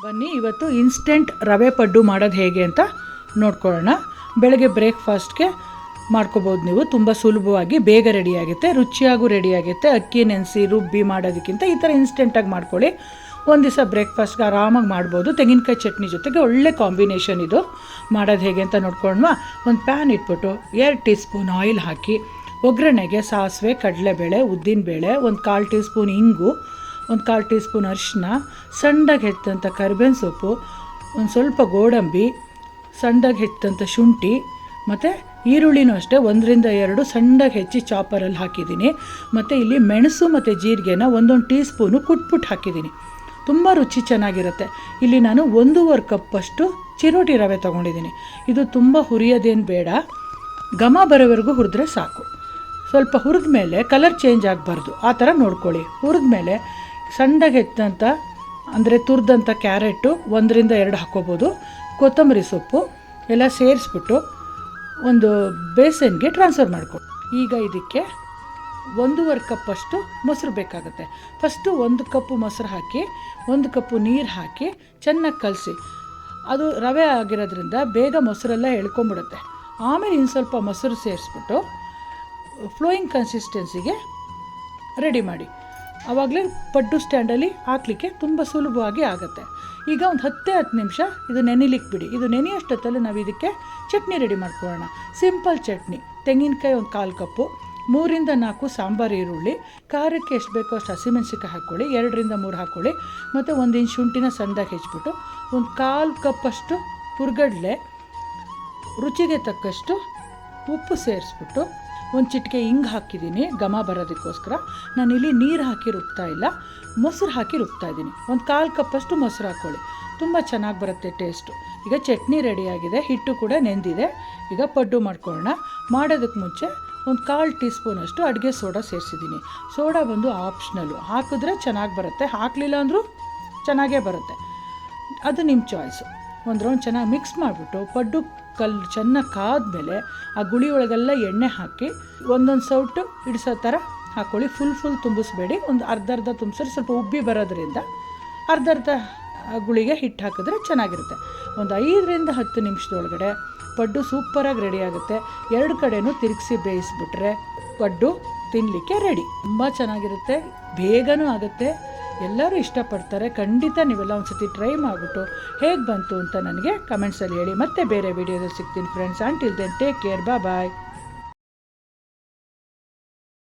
ಬನ್ನಿ ಇವತ್ತು ಇನ್ಸ್ಟೆಂಟ್ ರವೆ ಪಡ್ಡು ಮಾಡೋದು ಹೇಗೆ ಅಂತ ನೋಡ್ಕೊಳ್ಳೋಣ. ಬೆಳಗ್ಗೆ ಬ್ರೇಕ್ಫಾಸ್ಟ್ಗೆ ಮಾಡ್ಕೋಬೋದು ನೀವು. ತುಂಬ ಸುಲಭವಾಗಿ ಬೇಗ ರೆಡಿಯಾಗುತ್ತೆ, ರುಚಿಯಾಗೂ ರೆಡಿಯಾಗುತ್ತೆ. ಅಕ್ಕಿ ನೆನೆಸಿ ರುಬ್ಬಿ ಮಾಡೋದಕ್ಕಿಂತ ಈ ಥರ ಇನ್ಸ್ಟೆಂಟಾಗಿ ಮಾಡ್ಕೊಳ್ಳಿ. ಒಂದು ದಿವಸ ಬ್ರೇಕ್ಫಾಸ್ಟ್ಗೆ ಆರಾಮಾಗಿ ಮಾಡ್ಬೋದು. ತೆಂಗಿನಕಾಯಿ ಚಟ್ನಿ ಜೊತೆಗೆ ಒಳ್ಳೆ ಕಾಂಬಿನೇಷನ್ ಇದು. ಮಾಡೋದು ಹೇಗೆ ಅಂತ ನೋಡ್ಕೊಳ್ಳೋಣ. ಒಂದು ಪ್ಯಾನ್ ಇಟ್ಬಿಟ್ಟು 2 ಟೀ ಸ್ಪೂನ್ ಆಯಿಲ್ ಹಾಕಿ ಒಗ್ಗರಣೆಗೆ ಸಾಸಿವೆ, ಕಡಲೆಬೇಳೆ, ಉದ್ದಿನಬೇಳೆ, ಒಂದು 1/4 ಟೀ ಸ್ಪೂನ್ ಇಂಗು, ಒಂದು 1/4 ಟೀ ಸ್ಪೂನ್ ಅರಿಶಿನ, ಸಣ್ಣದಾಗಿ ಹೆಚ್ಚಂಥ ಕರಿಬೇವಿನ ಸೊಪ್ಪು, ಒಂದು ಸ್ವಲ್ಪ ಗೋಡಂಬಿ, ಸಣ್ಣದಾಗಿ ಹೆಚ್ಚಂಥ ಶುಂಠಿ ಮತ್ತು ಈರುಳ್ಳಿನೂ ಅಷ್ಟೇ 1ರಿಂದ 2 ಸಣ್ಣದಾಗಿ ಹೆಚ್ಚಿ ಚಾಪರಲ್ಲಿ ಹಾಕಿದ್ದೀನಿ. ಮತ್ತು ಇಲ್ಲಿ ಮೆಣಸು ಮತ್ತು ಜೀರಿಗೆನ 1 ಟೀ ಸ್ಪೂನು ಕುಟ್ಬಿಟ್ಟು ಹಾಕಿದ್ದೀನಿ. ತುಂಬ ರುಚಿ ಚೆನ್ನಾಗಿರುತ್ತೆ. ಇಲ್ಲಿ ನಾನು 1.5 ಕಪ್ಪಷ್ಟು ಚಿರೋಟಿ ರವೆ ತೊಗೊಂಡಿದ್ದೀನಿ. ಇದು ತುಂಬ ಹುರಿಯೋದೇನು ಬೇಡ, ಘಮ ಬರೋವರೆಗೂ ಹುರಿದ್ರೆ ಸಾಕು. ಸ್ವಲ್ಪ ಹುರಿದ ಮೇಲೆ ಕಲರ್ ಚೇಂಜ್ ಆಗಬಾರ್ದು, ಆ ಥರ ನೋಡ್ಕೊಳ್ಳಿ. ಹುರಿದ ಮೇಲೆ ಸಣ್ಣದಾಗಿ ಹೆಚ್ಚಂಥ ಅಂದರೆ ತುರಿದಂಥ ಕ್ಯಾರೆಟು 1ರಿಂದ 2 ಹಾಕ್ಕೋಬೋದು, ಕೊತ್ತಂಬರಿ ಸೊಪ್ಪು ಎಲ್ಲ ಸೇರಿಸ್ಬಿಟ್ಟು ಒಂದು ಬೇಸನ್ಗೆ ಟ್ರಾನ್ಸ್ಫರ್ ಮಾಡ್ಕೊಳ್ಳಿ. ಈಗ ಇದಕ್ಕೆ 1.5 ಕಪ್ಪಷ್ಟು ಮೊಸರು ಬೇಕಾಗುತ್ತೆ. ಫಸ್ಟು 1 ಕಪ್ಪು ಮೊಸರು ಹಾಕಿ 1 ಕಪ್ಪು ನೀರು ಹಾಕಿ ಚೆನ್ನಾಗಿ ಕಲಸಿ. ಅದು ರವೆ ಆಗಿರೋದ್ರಿಂದ ಬೇಗ ಮೊಸರೆಲ್ಲ ಎಳ್ಕೊಂಬಿಡುತ್ತೆ. ಆಮೇಲೆ ಇನ್ನು ಸ್ವಲ್ಪ ಮೊಸರು ಸೇರಿಸ್ಬಿಟ್ಟು ಫ್ಲೋಯಿಂಗ್ ಕನ್ಸಿಸ್ಟೆನ್ಸಿಗೆ ರೆಡಿ ಮಾಡಿ. ಆವಾಗಲೇ ಪಡ್ಡು ಸ್ಟ್ಯಾಂಡಲ್ಲಿ ಹಾಕಲಿಕ್ಕೆ ತುಂಬ ಸುಲಭವಾಗಿ ಆಗುತ್ತೆ. ಈಗ ಒಂದು 10 ನಿಮಿಷ ಇದು ನೆನಿಲಿಕ್ಕೆ ಬಿಡಿ. ಇದು ನೆನೆಯಷ್ಟೊತ್ತಲ್ಲಿ ನಾವು ಇದಕ್ಕೆ ಚಟ್ನಿ ರೆಡಿ ಮಾಡ್ಕೊಳ್ಳೋಣ. ಸಿಂಪಲ್ ಚಟ್ನಿ. ತೆಂಗಿನಕಾಯಿ 1 1/4 ಕಪ್ಪು, 3ರಿಂದ 4 ಸಾಂಬಾರು ಈರುಳ್ಳಿ, ಖಾರಕ್ಕೆ ಎಷ್ಟು ಬೇಕೋ ಅಷ್ಟು ಹಸಿಮೆಣಸಿಕಾಯಿ ಹಾಕ್ಕೊಳ್ಳಿ, 2ರಿಂದ 3 ಹಾಕ್ಕೊಳ್ಳಿ, ಮತ್ತು 1 ಇಂಚ್ ಶುಂಠಿನ ಸಣ್ಣದಾಗಿ ಹೆಚ್ಚಿಬಿಟ್ಟು ಒಂದು 1/4 ಕಪ್ಪಷ್ಟು ಹುರ್ಗಡ್ಲೆ, ರುಚಿಗೆ ತಕ್ಕಷ್ಟು ಉಪ್ಪು ಸೇರಿಸ್ಬಿಟ್ಟು ಒಂದು ಚಿಟಿಕೆ ಹಿಂಗೆ ಹಾಕಿದ್ದೀನಿ ಘಮ ಬರೋದಕ್ಕೋಸ್ಕರ. ನಾನಿಲ್ಲಿ ನೀರು ಹಾಕಿ ರುಬ್ತಾ ಇಲ್ಲ, ಮೊಸರು ಹಾಕಿ ರುಬ್ತಾ ಇದ್ದೀನಿ. ಒಂದು 1/4 ಕಪ್ಪಷ್ಟು ಮೊಸರು ಹಾಕ್ಕೊಳ್ಳಿ, ತುಂಬ ಚೆನ್ನಾಗಿ ಬರುತ್ತೆ ಟೇಸ್ಟು. ಈಗ ಚಟ್ನಿ ರೆಡಿಯಾಗಿದೆ, ಹಿಟ್ಟು ಕೂಡ ನೆಂದಿದೆ. ಈಗ ಪಡ್ಡು ಮಾಡ್ಕೊಳ್ಳೋಣ. ಮಾಡೋದಕ್ಕೆ ಮುಂಚೆ ಒಂದು 1/4 ಟೀ ಸ್ಪೂನಷ್ಟು ಅಡುಗೆ ಸೋಡಾ ಸೇರಿಸಿದ್ದೀನಿ. ಸೋಡಾ ಬಂದು ಆಪ್ಷನಲ್ಲು, ಹಾಕಿದ್ರೆ ಚೆನ್ನಾಗಿ ಬರುತ್ತೆ, ಹಾಕಲಿಲ್ಲ ಅಂದರೂ ಚೆನ್ನಾಗೇ ಬರುತ್ತೆ, ಅದು ನಿಮ್ಮ ಚಾಯ್ಸು. ಒಂದು ರೌಂಡ್ ಚೆನ್ನಾಗಿ ಮಿಕ್ಸ್ ಮಾಡಿಬಿಟ್ಟು ಪಡ್ಡು ಚೆನ್ನಾಗಿ ಕಾದ್ಮೇಲೆ ಆ ಗುಳಿ ಒಳಗೆಲ್ಲ ಎಣ್ಣೆ ಹಾಕಿ ಒಂದೊಂದು ಸೌಟು ಇಡಿಸೋ ಥರ ಹಾಕ್ಕೊಳ್ಳಿ. ಫುಲ್ ತುಂಬಿಸ್ಬೇಡಿ, ಒಂದು ಅರ್ಧ ತುಂಬಿಸ್ರೆ ಸ್ವಲ್ಪ ಉಬ್ಬಿ ಬರೋದ್ರಿಂದ ಅರ್ಧ ಗುಳಿಗೆ ಹಿಟ್ಟು ಹಾಕಿದ್ರೆ ಚೆನ್ನಾಗಿರುತ್ತೆ. ಒಂದು 5ರಿಂದ 10 ನಿಮಿಷದೊಳಗಡೆ ಪಡ್ಡು ಸೂಪರಾಗಿ ರೆಡಿ ಆಗುತ್ತೆ. 2 ಕಡೆನೂ ತಿರುಗಿಸಿ ಬೇಯಿಸ್ಬಿಟ್ರೆ ಪಡ್ಡು ತಿನ್ನಲಿಕ್ಕೆ ರೆಡಿ. ತುಂಬ ಚೆನ್ನಾಗಿರುತ್ತೆ, ಬೇಗನೂ ಆಗುತ್ತೆ, ಎಲ್ಲರೂ ಇಷ್ಟಪಡ್ತಾರೆ. ಖಂಡಿತ ನೀವೆಲ್ಲ ಒಂದು ಸತಿ ಟ್ರೈ ಮಾಡಿಬಿಟ್ಟು ಹೇಗೆ ಬಂತು ಅಂತ ನನಗೆ ಕಮೆಂಟ್ಸಲ್ಲಿ ಹೇಳಿ. ಮತ್ತೆ ಬೇರೆ ವೀಡಿಯೋದಲ್ಲಿ ಸಿಗ್ತೀನಿ friends. Until then take care, ಬಾಯ್.